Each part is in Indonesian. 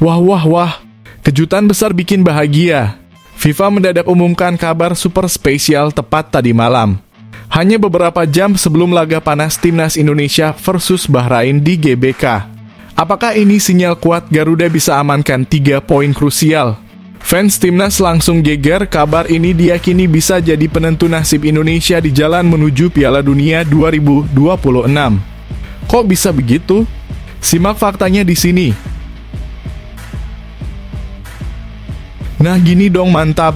Wah wah wah, kejutan besar bikin bahagia. FIFA mendadak umumkan kabar super spesial tepat tadi malam. Hanya beberapa jam sebelum laga panas Timnas Indonesia versus Bahrain di GBK. Apakah ini sinyal kuat Garuda bisa amankan 3 poin krusial? Fans Timnas langsung geger, kabar ini diyakini bisa jadi penentu nasib Indonesia di jalan menuju Piala Dunia 2026. Kok bisa begitu? Simak faktanya di sini. Nah gini dong mantap,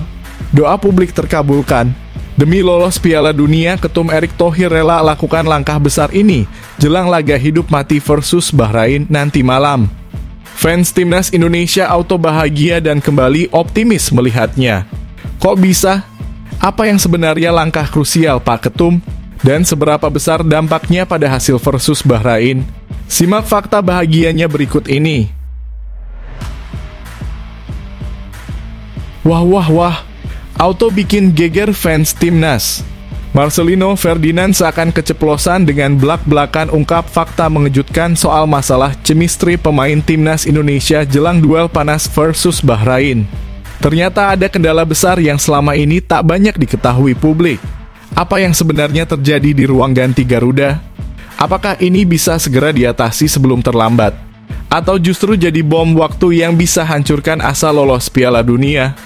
doa publik terkabulkan. Demi lolos Piala Dunia, Ketum Erick Thohir rela lakukan langkah besar ini jelang laga hidup mati versus Bahrain nanti malam. Fans Timnas Indonesia auto bahagia dan kembali optimis melihatnya. Kok bisa? Apa yang sebenarnya langkah krusial Pak Ketum? Dan seberapa besar dampaknya pada hasil versus Bahrain? Simak fakta bahagianya berikut ini. Wah wah wah, auto bikin geger fans Timnas. Marcelino Ferdinand seakan keceplosan dengan belak-belakan ungkap fakta mengejutkan soal masalah chemistry pemain Timnas Indonesia jelang duel panas versus Bahrain. Ternyata ada kendala besar yang selama ini tak banyak diketahui publik. Apa yang sebenarnya terjadi di ruang ganti Garuda? Apakah ini bisa segera diatasi sebelum terlambat? Atau justru jadi bom waktu yang bisa hancurkan asa lolos Piala Dunia?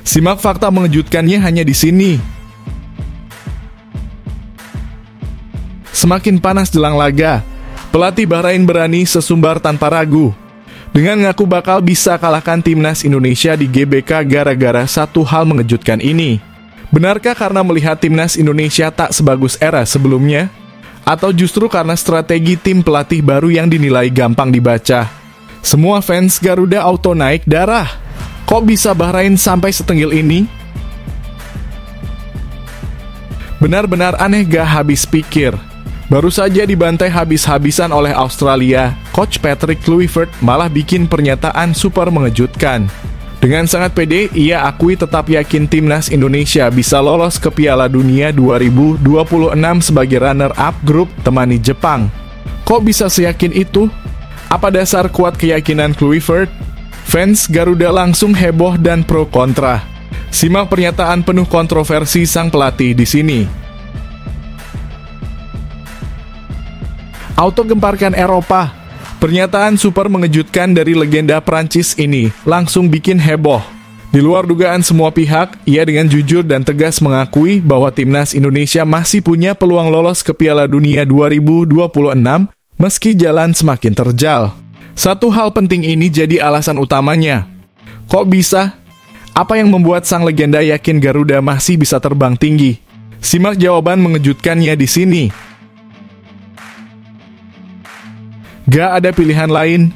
Simak fakta mengejutkannya hanya di sini. Semakin panas jelang laga, pelatih Bahrain berani sesumbar tanpa ragu. Dengan ngaku bakal bisa kalahkan Timnas Indonesia di GBK gara-gara satu hal mengejutkan ini. Benarkah karena melihat Timnas Indonesia tak sebagus era sebelumnya? Atau justru karena strategi tim pelatih baru yang dinilai gampang dibaca? Semua fans Garuda auto naik darah. Kok bisa Bahrain sampai setengil ini? Benar-benar aneh gak habis pikir. Baru saja dibantai habis-habisan oleh Australia, Coach Patrick Kluivert malah bikin pernyataan super mengejutkan. Dengan sangat pede, ia akui tetap yakin Timnas Indonesia bisa lolos ke Piala Dunia 2026 sebagai runner-up grup temani Jepang. Kok bisa seyakin itu? Apa dasar kuat keyakinan Kluivert? Fans Garuda langsung heboh dan pro kontra. Simak pernyataan penuh kontroversi sang pelatih di sini. Auto gemparkan Eropa. Pernyataan super mengejutkan dari legenda Prancis ini langsung bikin heboh. Di luar dugaan semua pihak, ia dengan jujur dan tegas mengakui bahwa Timnas Indonesia masih punya peluang lolos ke Piala Dunia 2026 meski jalan semakin terjal. Satu hal penting ini jadi alasan utamanya. Kok bisa? Apa yang membuat sang legenda yakin Garuda masih bisa terbang tinggi? Simak jawaban mengejutkannya di sini. Gak ada pilihan lain.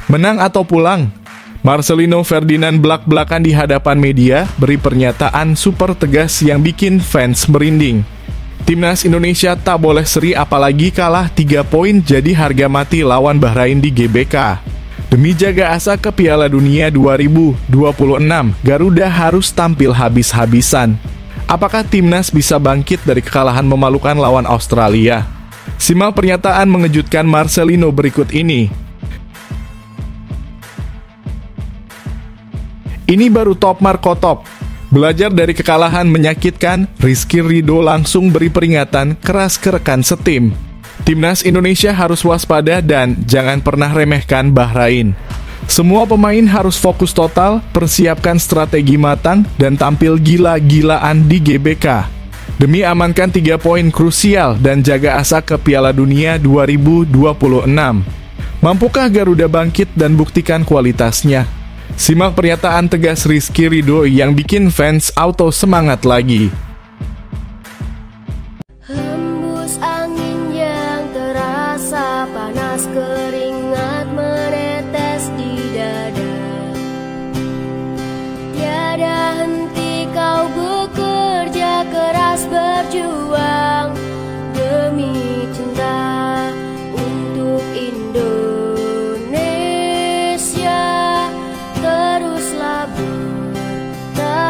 Menang atau pulang. Marcelino Ferdinand belak-belakan di hadapan media beri pernyataan super tegas yang bikin fans merinding. Timnas Indonesia tak boleh seri apalagi kalah 3 poin jadi harga mati lawan Bahrain di GBK. Demi jaga asa ke Piala Dunia 2026, Garuda harus tampil habis-habisan. Apakah Timnas bisa bangkit dari kekalahan memalukan lawan Australia? Simak pernyataan mengejutkan Marcelino berikut ini. Ini baru top Marco top. Belajar dari kekalahan menyakitkan, Rizky Ridho langsung beri peringatan keras ke rekan setim. Timnas Indonesia harus waspada dan jangan pernah remehkan Bahrain. Semua pemain harus fokus total, persiapkan strategi matang, dan tampil gila-gilaan di GBK. Demi amankan 3 poin krusial dan jaga asa ke Piala Dunia 2026. Mampukah Garuda bangkit dan buktikan kualitasnya? Simak pernyataan tegas Rizky Ridho yang bikin fans auto semangat lagi. Hembus angin yang terasa panas, keringat menetes di dada. Tiada henti kau bekerja keras berjuang demi cinta untuk Indonesia. Teruslah bertahan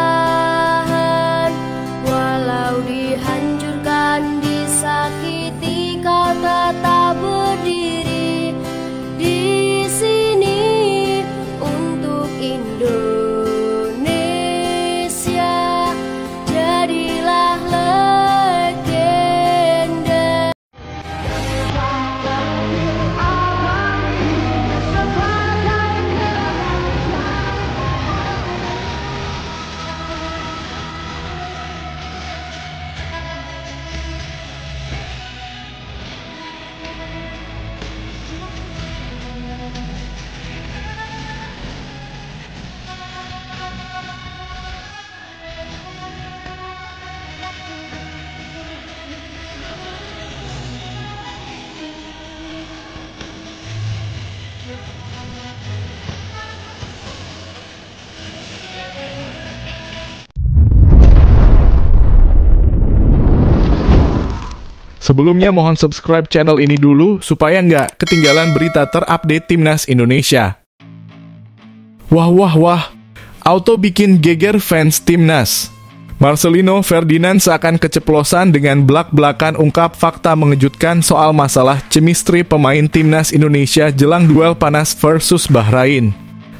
Sebelumnya mohon subscribe channel ini dulu supaya nggak ketinggalan berita terupdate Timnas Indonesia. Wah, auto bikin geger fans Timnas. Marcelino Ferdinand seakan keceplosan dengan belak-belakan ungkap fakta mengejutkan soal masalah chemistry pemain Timnas Indonesia jelang duel panas versus Bahrain.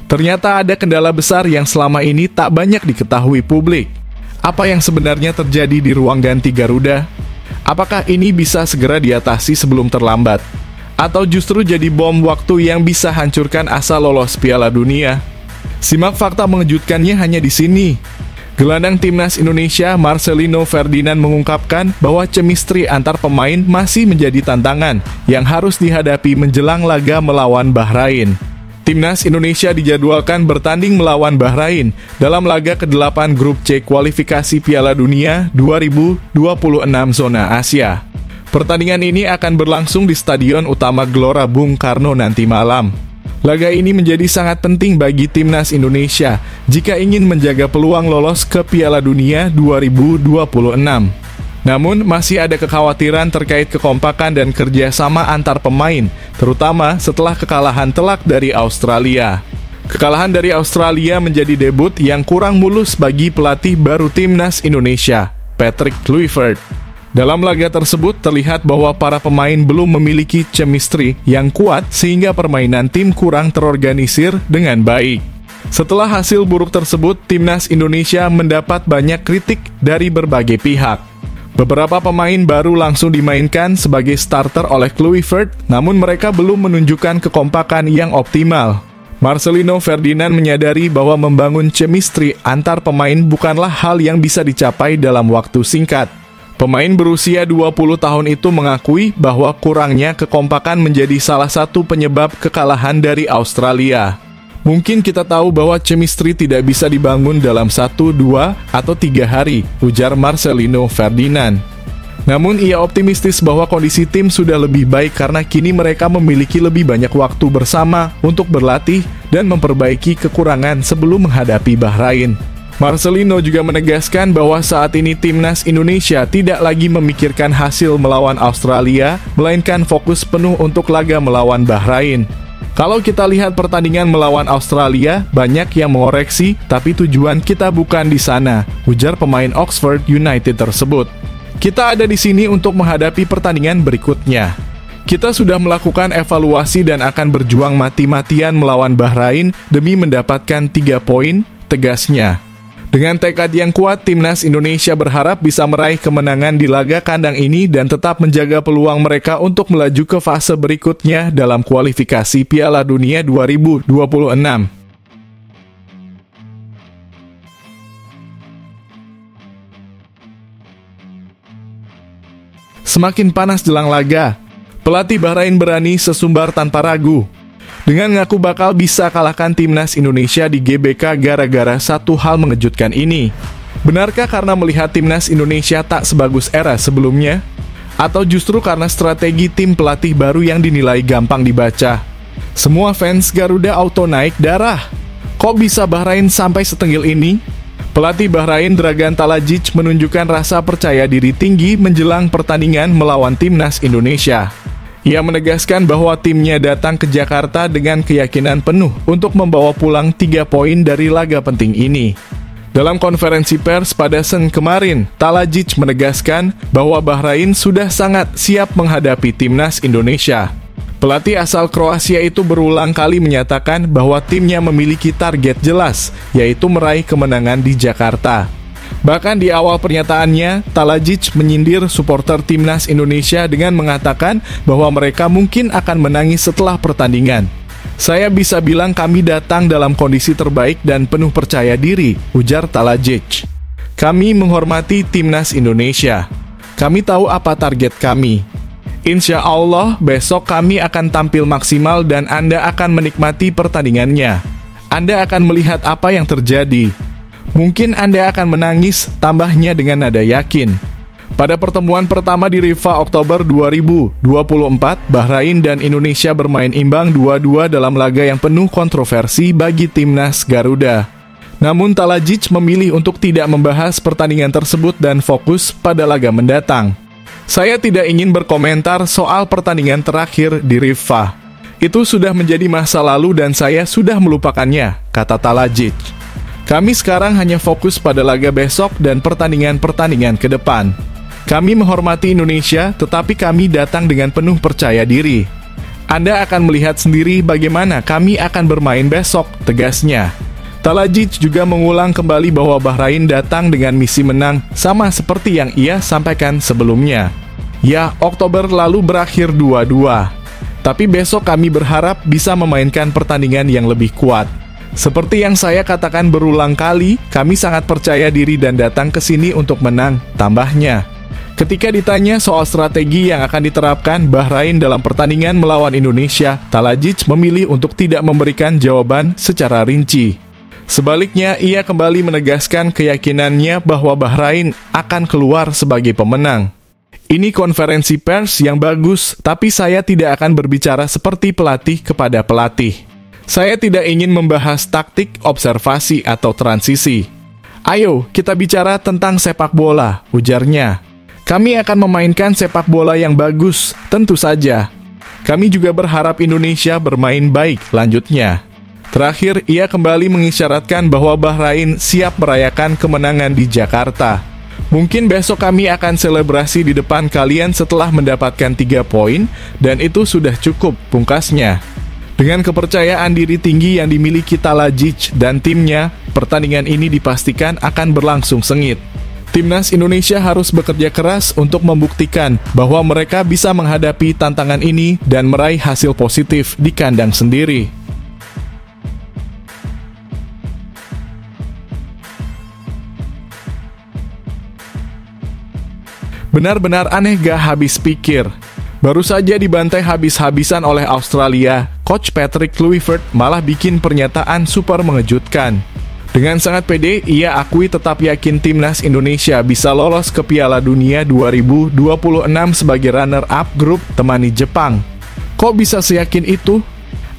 Ternyata ada kendala besar yang selama ini tak banyak diketahui publik. Apa yang sebenarnya terjadi di ruang ganti Garuda? Apakah ini bisa segera diatasi sebelum terlambat? Atau justru jadi bom waktu yang bisa hancurkan asa lolos Piala Dunia? Simak fakta mengejutkannya hanya di sini. Gelandang Timnas Indonesia Marcelino Ferdinand mengungkapkan bahwa chemistry antar pemain masih menjadi tantangan yang harus dihadapi menjelang laga melawan Bahrain. Timnas Indonesia dijadwalkan bertanding melawan Bahrain dalam laga ke-8 Grup C kualifikasi Piala Dunia 2026 zona Asia. Pertandingan ini akan berlangsung di Stadion Utama Gelora Bung Karno nanti malam. Laga ini menjadi sangat penting bagi Timnas Indonesia jika ingin menjaga peluang lolos ke Piala Dunia 2026. Namun, masih ada kekhawatiran terkait kekompakan dan kerjasama antar pemain, terutama setelah kekalahan telak dari Australia. Kekalahan dari Australia menjadi debut yang kurang mulus bagi pelatih baru Timnas Indonesia, Patrick Kluivert. Dalam laga tersebut terlihat bahwa para pemain belum memiliki chemistry yang kuat sehingga permainan tim kurang terorganisir dengan baik. Setelah hasil buruk tersebut, Timnas Indonesia mendapat banyak kritik dari berbagai pihak. Beberapa pemain baru langsung dimainkan sebagai starter oleh Kluivert, namun mereka belum menunjukkan kekompakan yang optimal. Marcelino Ferdinand menyadari bahwa membangun chemistry antar pemain bukanlah hal yang bisa dicapai dalam waktu singkat. Pemain berusia 20 tahun itu mengakui bahwa kurangnya kekompakan menjadi salah satu penyebab kekalahan dari Australia. Mungkin kita tahu bahwa chemistry tidak bisa dibangun dalam 1, 2, atau 3 hari, ujar Marcelino Ferdinand. Namun ia optimistis bahwa kondisi tim sudah lebih baik karena kini mereka memiliki lebih banyak waktu bersama untuk berlatih dan memperbaiki kekurangan sebelum menghadapi Bahrain. Marcelino juga menegaskan bahwa saat ini Timnas Indonesia tidak lagi memikirkan hasil melawan Australia, melainkan fokus penuh untuk laga melawan Bahrain. Kalau kita lihat pertandingan melawan Australia, banyak yang mengoreksi, tapi tujuan kita bukan di sana, ujar pemain Oxford United tersebut. Kita ada di sini untuk menghadapi pertandingan berikutnya. Kita sudah melakukan evaluasi dan akan berjuang mati-matian melawan Bahrain demi mendapatkan 3 poin, tegasnya. Dengan tekad yang kuat, Timnas Indonesia berharap bisa meraih kemenangan di laga kandang ini dan tetap menjaga peluang mereka untuk melaju ke fase berikutnya dalam kualifikasi Piala Dunia 2026. Semakin panas jelang laga, pelatih Bahrain berani sesumbar tanpa ragu. Dengan ngaku bakal bisa kalahkan Timnas Indonesia di GBK gara-gara satu hal mengejutkan ini. Benarkah karena melihat Timnas Indonesia tak sebagus era sebelumnya? Atau justru karena strategi tim pelatih baru yang dinilai gampang dibaca? Semua fans Garuda auto naik darah. Kok bisa Bahrain sampai setengil ini? Pelatih Bahrain Dragan Talajic menunjukkan rasa percaya diri tinggi menjelang pertandingan melawan Timnas Indonesia. Ia menegaskan bahwa timnya datang ke Jakarta dengan keyakinan penuh untuk membawa pulang 3 poin dari laga penting ini. Dalam konferensi pers pada Senin kemarin, Talajic menegaskan bahwa Bahrain sudah sangat siap menghadapi Timnas Indonesia. Pelatih asal Kroasia itu berulang kali menyatakan bahwa timnya memiliki target jelas, yaitu meraih kemenangan di Jakarta. Bahkan di awal pernyataannya, Talajic menyindir supporter Timnas Indonesia dengan mengatakan bahwa mereka mungkin akan menangis setelah pertandingan. Saya bisa bilang kami datang dalam kondisi terbaik dan penuh percaya diri, ujar Talajic. Kami menghormati Timnas Indonesia. Kami tahu apa target kami. Insya Allah, besok kami akan tampil maksimal dan Anda akan menikmati pertandingannya. Anda akan melihat apa yang terjadi. Mungkin Anda akan menangis, tambahnya dengan nada yakin. Pada pertemuan pertama di Rifa Oktober 2024, Bahrain dan Indonesia bermain imbang 2-2 dalam laga yang penuh kontroversi bagi Timnas Garuda. Namun Talajic memilih untuk tidak membahas pertandingan tersebut dan fokus pada laga mendatang. Saya tidak ingin berkomentar soal pertandingan terakhir di Rifah. Itu sudah menjadi masa lalu dan saya sudah melupakannya, kata Talajic. Kami sekarang hanya fokus pada laga besok dan pertandingan-pertandingan ke depan. Kami menghormati Indonesia, tetapi kami datang dengan penuh percaya diri. Anda akan melihat sendiri bagaimana kami akan bermain besok, tegasnya. Talajic juga mengulang kembali bahwa Bahrain datang dengan misi menang, sama seperti yang ia sampaikan sebelumnya. Ya, Oktober lalu berakhir 2-2. Tapi besok kami berharap bisa memainkan pertandingan yang lebih kuat. Seperti yang saya katakan berulang kali, kami sangat percaya diri dan datang ke sini untuk menang, tambahnya. Ketika ditanya soal strategi yang akan diterapkan Bahrain dalam pertandingan melawan Indonesia, Talajic memilih untuk tidak memberikan jawaban secara rinci. Sebaliknya, ia kembali menegaskan keyakinannya bahwa Bahrain akan keluar sebagai pemenang. Ini konferensi pers yang bagus, tapi saya tidak akan berbicara seperti pelatih kepada pelatih. Saya tidak ingin membahas taktik, observasi, atau transisi. Ayo, kita bicara tentang sepak bola, ujarnya. Kami akan memainkan sepak bola yang bagus, tentu saja. Kami juga berharap Indonesia bermain baik, lanjutnya. Terakhir, ia kembali mengisyaratkan bahwa Bahrain siap merayakan kemenangan di Jakarta. Mungkin besok kami akan selebrasi di depan kalian setelah mendapatkan 3 poin, dan itu sudah cukup, pungkasnya. Dengan kepercayaan diri tinggi yang dimiliki Talajic dan timnya, pertandingan ini dipastikan akan berlangsung sengit. Timnas Indonesia harus bekerja keras untuk membuktikan bahwa mereka bisa menghadapi tantangan ini dan meraih hasil positif di kandang sendiri. Benar-benar aneh gak habis pikir. Baru saja dibantai habis-habisan oleh Australia, Coach Patrick Kluivert malah bikin pernyataan super mengejutkan. Dengan sangat pede, ia akui tetap yakin timnas Indonesia bisa lolos ke Piala Dunia 2026 sebagai runner-up grup temani Jepang. Kok bisa seyakin itu?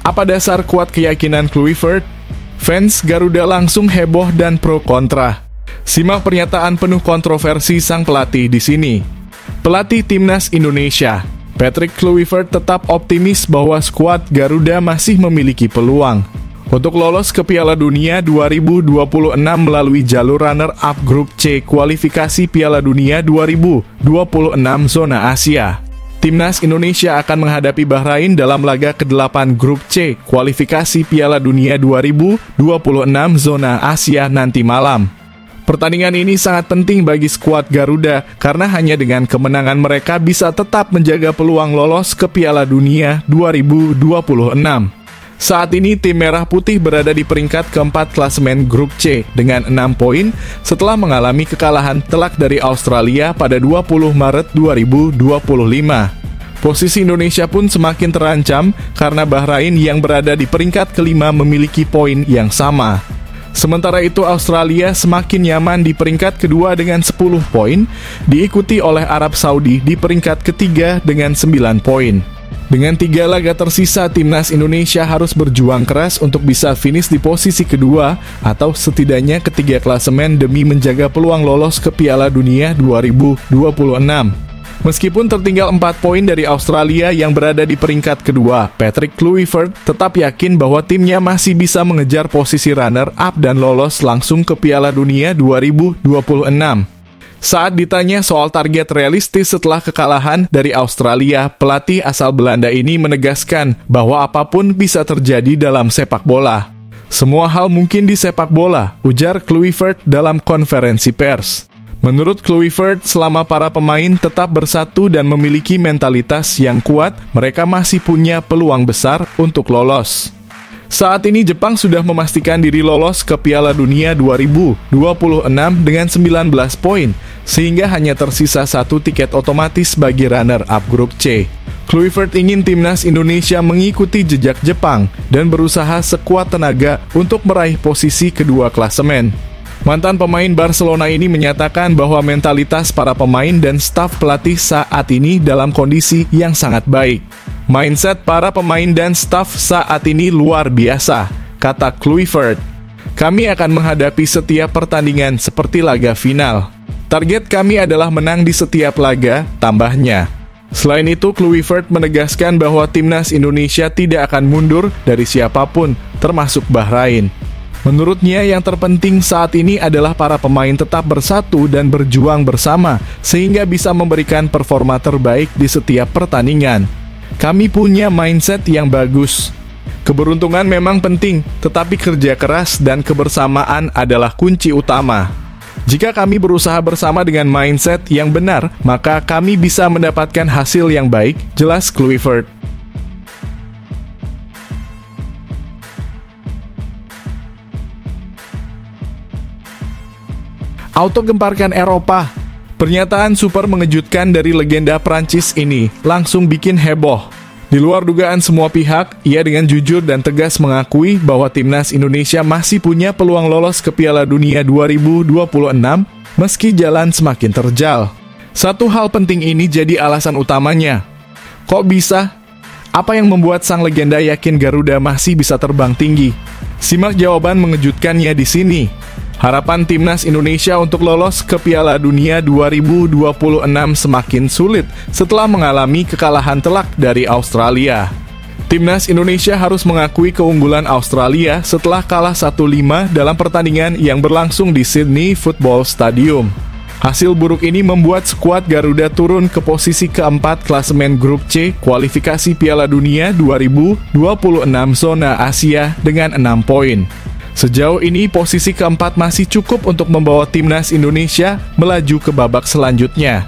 Apa dasar kuat keyakinan Kluivert? Fans Garuda langsung heboh dan pro kontra. Simak pernyataan penuh kontroversi sang pelatih di sini. Pelatih timnas Indonesia Patrick Kluivert tetap optimis bahwa skuad Garuda masih memiliki peluang untuk lolos ke Piala Dunia 2026 melalui jalur runner-up grup C kualifikasi Piala Dunia 2026 zona Asia. Timnas Indonesia akan menghadapi Bahrain dalam laga ke-8 grup C kualifikasi Piala Dunia 2026 zona Asia nanti malam. Pertandingan ini sangat penting bagi skuad Garuda karena hanya dengan kemenangan mereka bisa tetap menjaga peluang lolos ke Piala Dunia 2026. Saat ini tim Merah Putih berada di peringkat keempat klasemen grup C dengan 6 poin setelah mengalami kekalahan telak dari Australia pada 20 Maret 2025. Posisi Indonesia pun semakin terancam karena Bahrain yang berada di peringkat kelima memiliki poin yang sama. Sementara itu Australia semakin nyaman di peringkat kedua dengan 10 poin, diikuti oleh Arab Saudi di peringkat ketiga dengan 9 poin. Dengan 3 laga tersisa, timnas Indonesia harus berjuang keras untuk bisa finish di posisi kedua atau setidaknya ketiga klasemen demi menjaga peluang lolos ke Piala Dunia 2026. Meskipun tertinggal 4 poin dari Australia yang berada di peringkat kedua, Patrick Kluivert tetap yakin bahwa timnya masih bisa mengejar posisi runner-up dan lolos langsung ke Piala Dunia 2026. Saat ditanya soal target realistis setelah kekalahan dari Australia, pelatih asal Belanda ini menegaskan bahwa apapun bisa terjadi dalam sepak bola. Semua hal mungkin di sepak bola, ujar Kluivert dalam konferensi pers. Menurut Kluivert, selama para pemain tetap bersatu dan memiliki mentalitas yang kuat, mereka masih punya peluang besar untuk lolos. Saat ini Jepang sudah memastikan diri lolos ke Piala Dunia 2026 dengan 19 poin, sehingga hanya tersisa 1 tiket otomatis bagi runner-up grup C. Kluivert ingin timnas Indonesia mengikuti jejak Jepang dan berusaha sekuat tenaga untuk meraih posisi kedua klasemen. Mantan pemain Barcelona ini menyatakan bahwa mentalitas para pemain dan staf pelatih saat ini dalam kondisi yang sangat baik. Mindset para pemain dan staf saat ini luar biasa, kata Kluivert. Kami akan menghadapi setiap pertandingan seperti laga final. Target kami adalah menang di setiap laga, tambahnya. Selain itu, Kluivert menegaskan bahwa timnas Indonesia tidak akan mundur dari siapapun, termasuk Bahrain. Menurutnya, yang terpenting saat ini adalah para pemain tetap bersatu dan berjuang bersama, sehingga bisa memberikan performa terbaik di setiap pertandingan. Kami punya mindset yang bagus. Keberuntungan memang penting, tetapi kerja keras dan kebersamaan adalah kunci utama. Jika kami berusaha bersama dengan mindset yang benar, maka kami bisa mendapatkan hasil yang baik, jelas Kluivert. Auto gemparkan Eropa. Pernyataan super mengejutkan dari legenda Prancis ini langsung bikin heboh. Di luar dugaan semua pihak, ia dengan jujur dan tegas mengakui bahwa timnas Indonesia masih punya peluang lolos ke Piala Dunia 2026 meski jalan semakin terjal. Satu hal penting ini jadi alasan utamanya. Kok bisa? Apa yang membuat sang legenda yakin Garuda masih bisa terbang tinggi? Simak jawaban mengejutkannya di sini. Harapan timnas Indonesia untuk lolos ke Piala Dunia 2026 semakin sulit setelah mengalami kekalahan telak dari Australia. Timnas Indonesia harus mengakui keunggulan Australia setelah kalah 1-5 dalam pertandingan yang berlangsung di Sydney Football Stadium. Hasil buruk ini membuat skuad Garuda turun ke posisi keempat klasemen Grup C kualifikasi Piala Dunia 2026 zona Asia dengan 6 poin. Sejauh ini posisi keempat masih cukup untuk membawa timnas Indonesia melaju ke babak selanjutnya.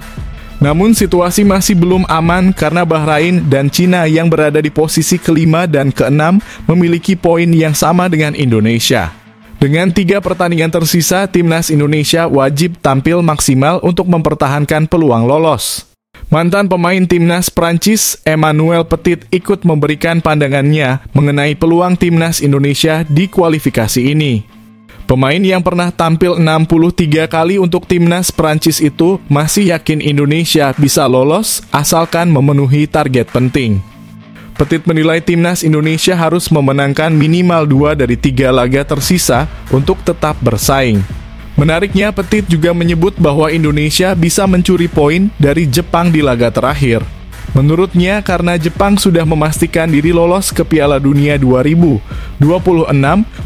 Namun situasi masih belum aman karena Bahrain dan Cina yang berada di posisi kelima dan keenam memiliki poin yang sama dengan Indonesia. Dengan 3 pertandingan tersisa, timnas Indonesia wajib tampil maksimal untuk mempertahankan peluang lolos. Mantan pemain timnas Prancis, Emmanuel Petit, ikut memberikan pandangannya mengenai peluang timnas Indonesia di kualifikasi ini. Pemain yang pernah tampil 63 kali untuk timnas Prancis itu masih yakin Indonesia bisa lolos asalkan memenuhi target penting. Petit menilai timnas Indonesia harus memenangkan minimal 2 dari 3 laga tersisa untuk tetap bersaing. Menariknya, Petit juga menyebut bahwa Indonesia bisa mencuri poin dari Jepang di laga terakhir. Menurutnya, karena Jepang sudah memastikan diri lolos ke Piala Dunia 2026,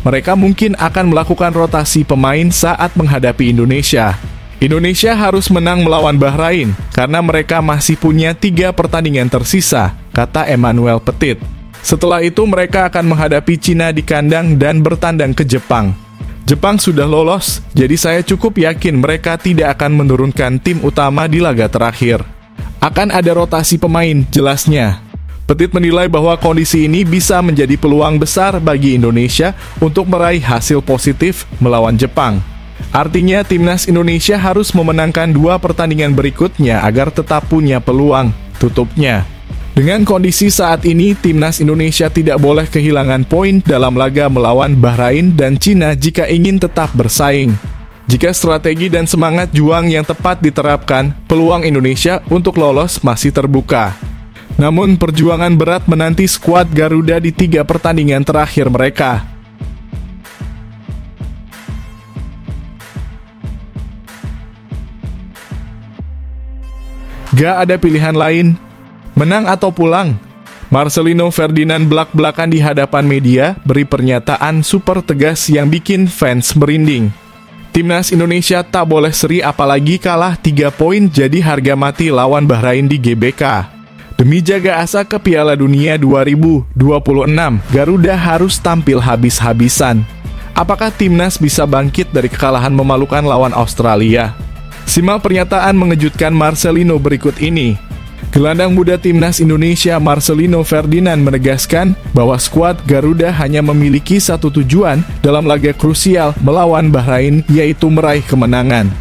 mereka mungkin akan melakukan rotasi pemain saat menghadapi Indonesia. Indonesia harus menang melawan Bahrain, karena mereka masih punya 3 pertandingan tersisa, kata Emmanuel Petit. Setelah itu mereka akan menghadapi Cina di kandang dan bertandang ke Jepang. Jepang sudah lolos, jadi saya cukup yakin mereka tidak akan menurunkan tim utama di laga terakhir. Akan ada rotasi pemain, jelasnya. Petit menilai bahwa kondisi ini bisa menjadi peluang besar bagi Indonesia untuk meraih hasil positif melawan Jepang. Artinya timnas Indonesia harus memenangkan 2 pertandingan berikutnya agar tetap punya peluang, tutupnya. Dengan kondisi saat ini, timnas Indonesia tidak boleh kehilangan poin dalam laga melawan Bahrain dan Cina jika ingin tetap bersaing. Jika strategi dan semangat juang yang tepat diterapkan, peluang Indonesia untuk lolos masih terbuka. Namun perjuangan berat menanti skuad Garuda di 3 pertandingan terakhir mereka. Gak ada pilihan lain. Menang atau pulang? Marcelino Ferdinand belak-belakan di hadapan media beri pernyataan super tegas yang bikin fans merinding. Timnas Indonesia tak boleh seri apalagi kalah 3 poin jadi harga mati lawan Bahrain di GBK. Demi jaga asa ke Piala Dunia 2026, Garuda harus tampil habis-habisan. Apakah timnas bisa bangkit dari kekalahan memalukan lawan Australia? Simak pernyataan mengejutkan Marcelino berikut ini. Gelandang muda timnas Indonesia Marcelino Ferdinand menegaskan bahwa skuad Garuda hanya memiliki satu tujuan dalam laga krusial melawan Bahrain, yaitu meraih kemenangan.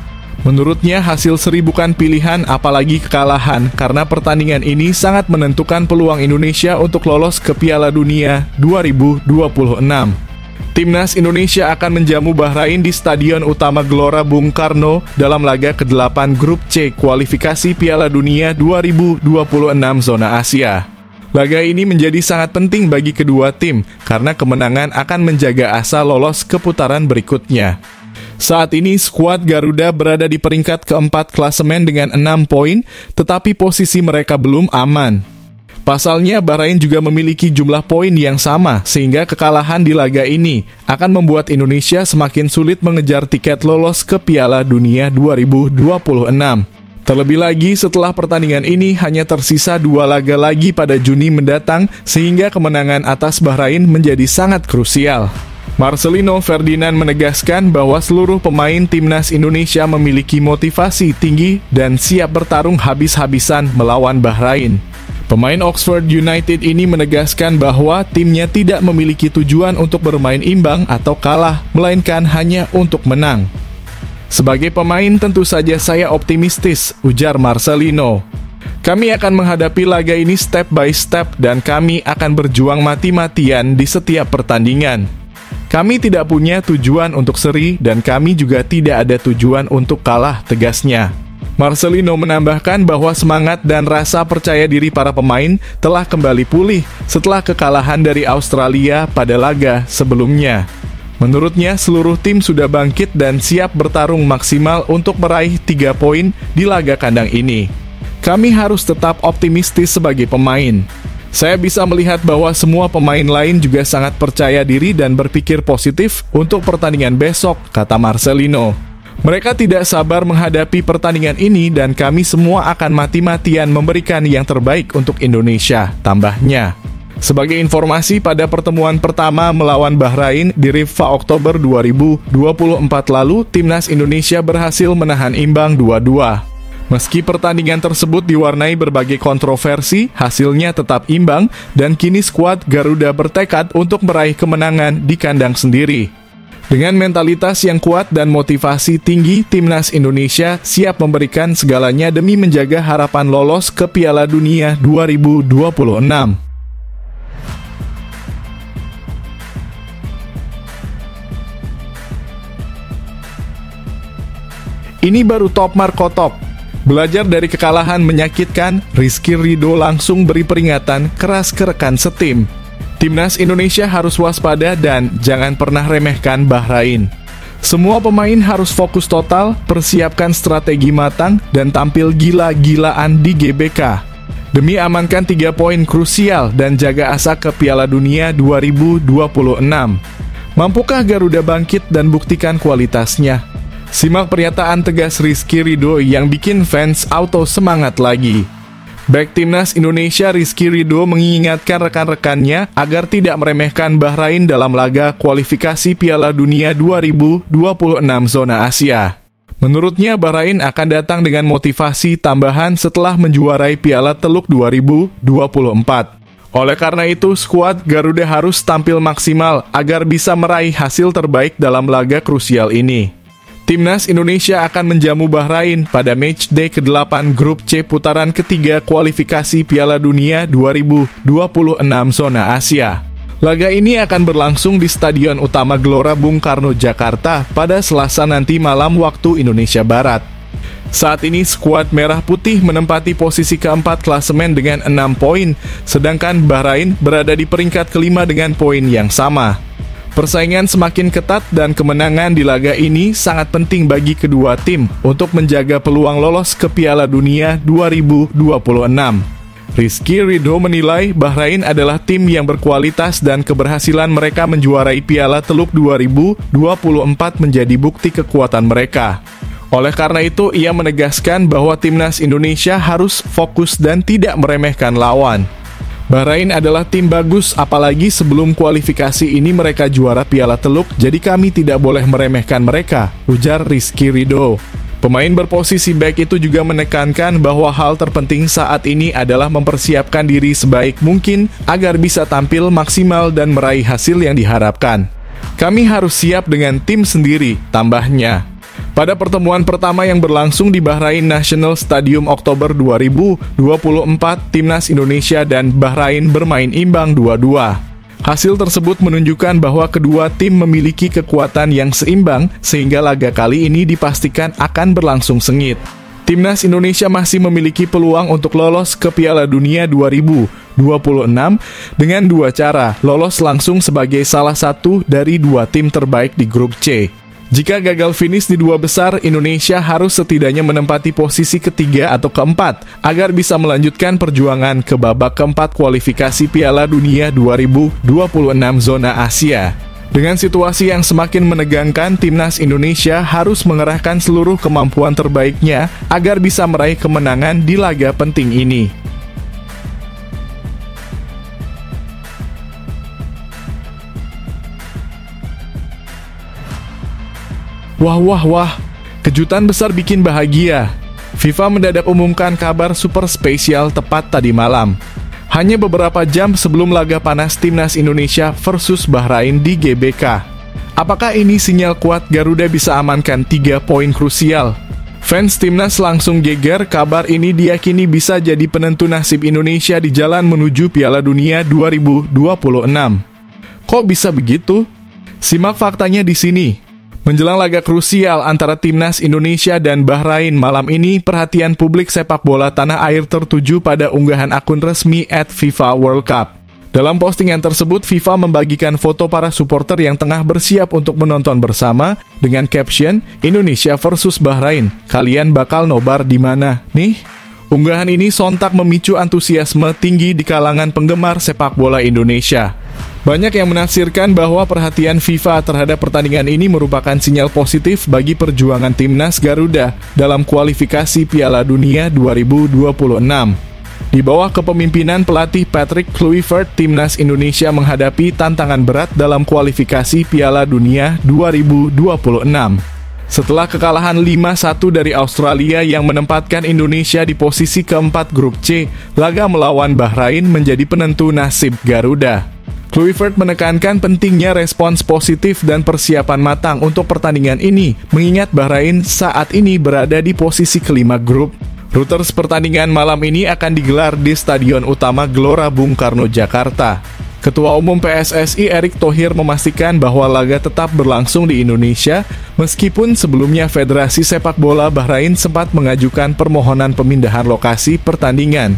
Menurutnya hasil seri bukan pilihan apalagi kekalahan karena pertandingan ini sangat menentukan peluang Indonesia untuk lolos ke Piala Dunia 2026. Timnas Indonesia akan menjamu Bahrain di Stadion Utama Gelora Bung Karno dalam laga ke-8 Grup C kualifikasi Piala Dunia 2026 zona Asia. Laga ini menjadi sangat penting bagi kedua tim karena kemenangan akan menjaga asa lolos ke putaran berikutnya. Saat ini skuad Garuda berada di peringkat keempat klasemen dengan 6 poin, tetapi posisi mereka belum aman. Pasalnya, Bahrain juga memiliki jumlah poin yang sama, sehingga kekalahan di laga ini akan membuat Indonesia semakin sulit mengejar tiket lolos ke Piala Dunia 2026. Terlebih lagi, setelah pertandingan ini hanya tersisa 2 laga lagi pada Juni mendatang, sehingga kemenangan atas Bahrain menjadi sangat krusial. Marcelino Ferdinand menegaskan bahwa seluruh pemain timnas Indonesia memiliki motivasi tinggi dan siap bertarung habis-habisan melawan Bahrain. Pemain Oxford United ini menegaskan bahwa timnya tidak memiliki tujuan untuk bermain imbang atau kalah, melainkan hanya untuk menang. Sebagai pemain tentu saja saya optimistis, ujar Marcelino. Kami akan menghadapi laga ini step by step dan kami akan berjuang mati-matian di setiap pertandingan. Kami tidak punya tujuan untuk seri dan kami juga tidak ada tujuan untuk kalah, tegasnya. Marcelino menambahkan bahwa semangat dan rasa percaya diri para pemain telah kembali pulih setelah kekalahan dari Australia pada laga sebelumnya. Menurutnya, seluruh tim sudah bangkit dan siap bertarung maksimal untuk meraih 3 poin di laga kandang ini. Kami harus tetap optimistis sebagai pemain. Saya bisa melihat bahwa semua pemain lain juga sangat percaya diri dan berpikir positif untuk pertandingan besok, kata Marcelino. Mereka tidak sabar menghadapi pertandingan ini dan kami semua akan mati-matian memberikan yang terbaik untuk Indonesia, tambahnya. Sebagai informasi, pada pertemuan pertama melawan Bahrain di Riffa Oktober 2024 lalu, timnas Indonesia berhasil menahan imbang 2-2. Meski pertandingan tersebut diwarnai berbagai kontroversi, hasilnya tetap imbang dan kini skuad Garuda bertekad untuk meraih kemenangan di kandang sendiri. Dengan mentalitas yang kuat dan motivasi tinggi, timnas Indonesia siap memberikan segalanya demi menjaga harapan lolos ke Piala Dunia 2026. Ini baru top Marco Top. Belajar dari kekalahan menyakitkan, Rizky Ridho langsung beri peringatan keras ke rekan setim. Timnas Indonesia harus waspada dan jangan pernah remehkan Bahrain. Semua pemain harus fokus total, persiapkan strategi matang, dan tampil gila-gilaan di GBK. Demi amankan 3 poin krusial dan jaga asa ke Piala Dunia 2026. Mampukah Garuda bangkit dan buktikan kualitasnya? Simak pernyataan tegas Rizky Ridho yang bikin fans auto semangat lagi. Bek Timnas Indonesia Rizky Ridho mengingatkan rekan-rekannya agar tidak meremehkan Bahrain dalam laga kualifikasi Piala Dunia 2026 zona Asia. Menurutnya, Bahrain akan datang dengan motivasi tambahan setelah menjuarai Piala Teluk 2024. Oleh karena itu, skuad Garuda harus tampil maksimal agar bisa meraih hasil terbaik dalam laga krusial ini. Timnas Indonesia akan menjamu Bahrain pada matchday ke-8 grup C putaran ketiga kualifikasi Piala Dunia 2026 zona Asia. Laga ini akan berlangsung di Stadion Utama Gelora Bung Karno, Jakarta pada Selasa nanti malam waktu Indonesia Barat. Saat ini skuad Merah Putih menempati posisi keempat klasemen dengan 6 poin, sedangkan Bahrain berada di peringkat kelima dengan poin yang sama. Persaingan semakin ketat dan kemenangan di laga ini sangat penting bagi kedua tim untuk menjaga peluang lolos ke Piala Dunia 2026. Rizky Ridho menilai Bahrain adalah tim yang berkualitas dan keberhasilan mereka menjuarai Piala Teluk 2024 menjadi bukti kekuatan mereka. Oleh karena itu, ia menegaskan bahwa timnas Indonesia harus fokus dan tidak meremehkan lawan. Bahrain adalah tim bagus, apalagi sebelum kualifikasi ini mereka juara Piala Teluk, jadi kami tidak boleh meremehkan mereka, ujar Rizky Ridho. Pemain berposisi back itu juga menekankan bahwa hal terpenting saat ini adalah mempersiapkan diri sebaik mungkin agar bisa tampil maksimal dan meraih hasil yang diharapkan. Kami harus siap dengan tim sendiri, tambahnya. Pada pertemuan pertama yang berlangsung di Bahrain National Stadium Oktober 2024, Timnas Indonesia dan Bahrain bermain imbang 2-2. Hasil tersebut menunjukkan bahwa kedua tim memiliki kekuatan yang seimbang, sehingga laga kali ini dipastikan akan berlangsung sengit. Timnas Indonesia masih memiliki peluang untuk lolos ke Piala Dunia 2026 dengan 2 cara, lolos langsung sebagai salah satu dari 2 tim terbaik di grup C. Jika gagal finish di 2 besar, Indonesia harus setidaknya menempati posisi ketiga atau keempat agar bisa melanjutkan perjuangan ke babak keempat kualifikasi Piala Dunia 2026 zona Asia. Dengan situasi yang semakin menegangkan, timnas Indonesia harus mengerahkan seluruh kemampuan terbaiknya agar bisa meraih kemenangan di laga penting ini. Wah, kejutan besar bikin bahagia. FIFA mendadak umumkan kabar super spesial tepat tadi malam. Hanya beberapa jam sebelum laga panas timnas Indonesia versus Bahrain di GBK. Apakah ini sinyal kuat Garuda bisa amankan 3 poin krusial? Fans timnas langsung geger, kabar ini diyakini bisa jadi penentu nasib Indonesia di jalan menuju Piala Dunia 2026. Kok bisa begitu? Simak faktanya di sini. Menjelang laga krusial antara timnas Indonesia dan Bahrain malam ini, perhatian publik sepak bola tanah air tertuju pada unggahan akun resmi @FIFA_World_Cup. Dalam postingan tersebut, FIFA membagikan foto para supporter yang tengah bersiap untuk menonton bersama dengan caption Indonesia versus Bahrain. Kalian bakal nobar di mana nih? Unggahan ini sontak memicu antusiasme tinggi di kalangan penggemar sepak bola Indonesia. Banyak yang menafsirkan bahwa perhatian FIFA terhadap pertandingan ini merupakan sinyal positif bagi perjuangan timnas Garuda dalam kualifikasi Piala Dunia 2026. Di bawah kepemimpinan pelatih Patrick Kluivert, timnas Indonesia menghadapi tantangan berat dalam kualifikasi Piala Dunia 2026. Setelah kekalahan 5-1 dari Australia yang menempatkan Indonesia di posisi keempat grup C, laga melawan Bahrain menjadi penentu nasib Garuda. Kluivert menekankan pentingnya respons positif dan persiapan matang untuk pertandingan ini, mengingat Bahrain saat ini berada di posisi kelima grup. Reuters pertandingan malam ini akan digelar di Stadion Utama Gelora Bung Karno, Jakarta. Ketua Umum PSSI Erick Thohir memastikan bahwa laga tetap berlangsung di Indonesia, meskipun sebelumnya Federasi Sepak Bola Bahrain sempat mengajukan permohonan pemindahan lokasi pertandingan.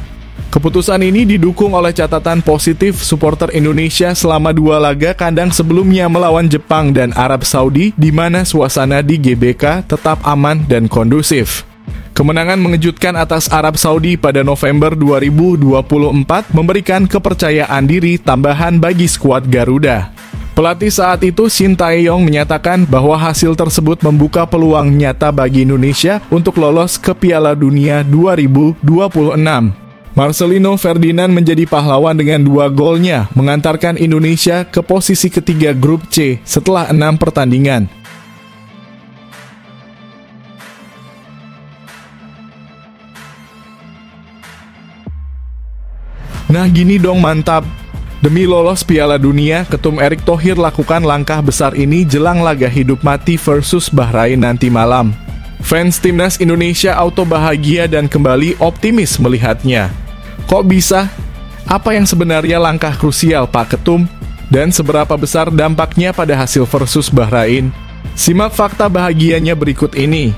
Keputusan ini didukung oleh catatan positif supporter Indonesia selama 2 laga kandang sebelumnya melawan Jepang dan Arab Saudi, di mana suasana di GBK tetap aman dan kondusif. Kemenangan mengejutkan atas Arab Saudi pada November 2024 memberikan kepercayaan diri tambahan bagi skuad Garuda. Pelatih saat itu Shin Tae-yong menyatakan bahwa hasil tersebut membuka peluang nyata bagi Indonesia untuk lolos ke Piala Dunia 2026. Marcelino Ferdinand menjadi pahlawan dengan 2 golnya, mengantarkan Indonesia ke posisi ketiga grup C setelah 6 pertandingan. Nah gini dong mantap. Demi lolos Piala Dunia, Ketum Erick Thohir lakukan langkah besar ini jelang laga hidup mati versus Bahrain nanti malam. Fans timnas Indonesia auto bahagia dan kembali optimis melihatnya. Kok bisa? Apa yang sebenarnya langkah krusial Pak Ketum? Dan seberapa besar dampaknya pada hasil versus Bahrain? Simak fakta bahagianya berikut ini.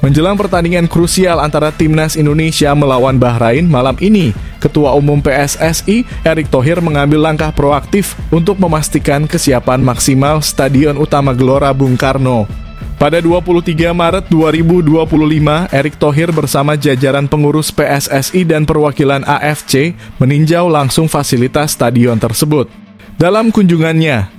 Menjelang pertandingan krusial antara timnas Indonesia melawan Bahrain malam ini, Ketua Umum PSSI Erick Thohir mengambil langkah proaktif untuk memastikan kesiapan maksimal Stadion Utama Gelora Bung Karno. Pada 23 Maret 2025, Erick Thohir bersama jajaran pengurus PSSI dan perwakilan AFC meninjau langsung fasilitas stadion tersebut. Dalam kunjungannya,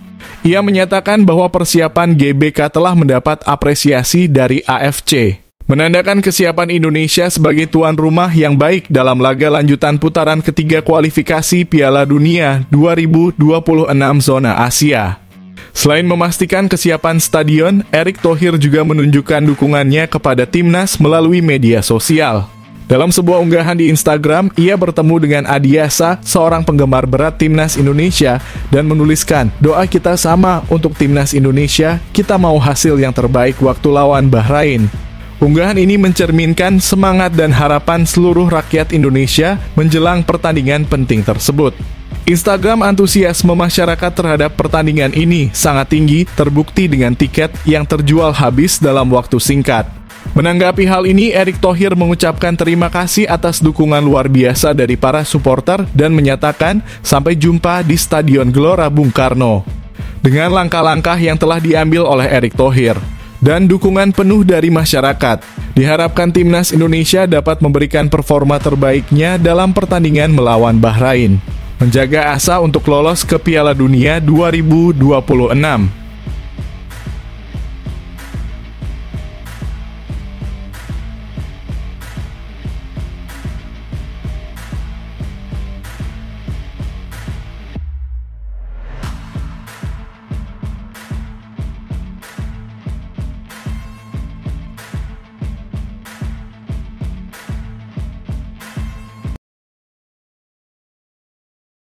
ia menyatakan bahwa persiapan GBK telah mendapat apresiasi dari AFC, menandakan kesiapan Indonesia sebagai tuan rumah yang baik dalam laga lanjutan putaran ketiga kualifikasi Piala Dunia 2026 zona Asia. Selain memastikan kesiapan stadion, Erick Thohir juga menunjukkan dukungannya kepada timnas melalui media sosial. Dalam sebuah unggahan di Instagram, ia bertemu dengan Adiasa, seorang penggemar berat timnas Indonesia, dan menuliskan, "Doa kita sama untuk timnas Indonesia, kita mau hasil yang terbaik waktu lawan Bahrain." Unggahan ini mencerminkan semangat dan harapan seluruh rakyat Indonesia menjelang pertandingan penting tersebut. Instagram antusiasme masyarakat terhadap pertandingan ini sangat tinggi, terbukti dengan tiket yang terjual habis dalam waktu singkat. Menanggapi hal ini, Erick Thohir mengucapkan terima kasih atas dukungan luar biasa dari para supporter dan menyatakan sampai jumpa di Stadion Gelora Bung Karno. Dengan langkah-langkah yang telah diambil oleh Erick Thohir, dan dukungan penuh dari masyarakat. Diharapkan timnas Indonesia dapat memberikan performa terbaiknya dalam pertandingan melawan Bahrain, menjaga asa untuk lolos ke Piala Dunia 2026.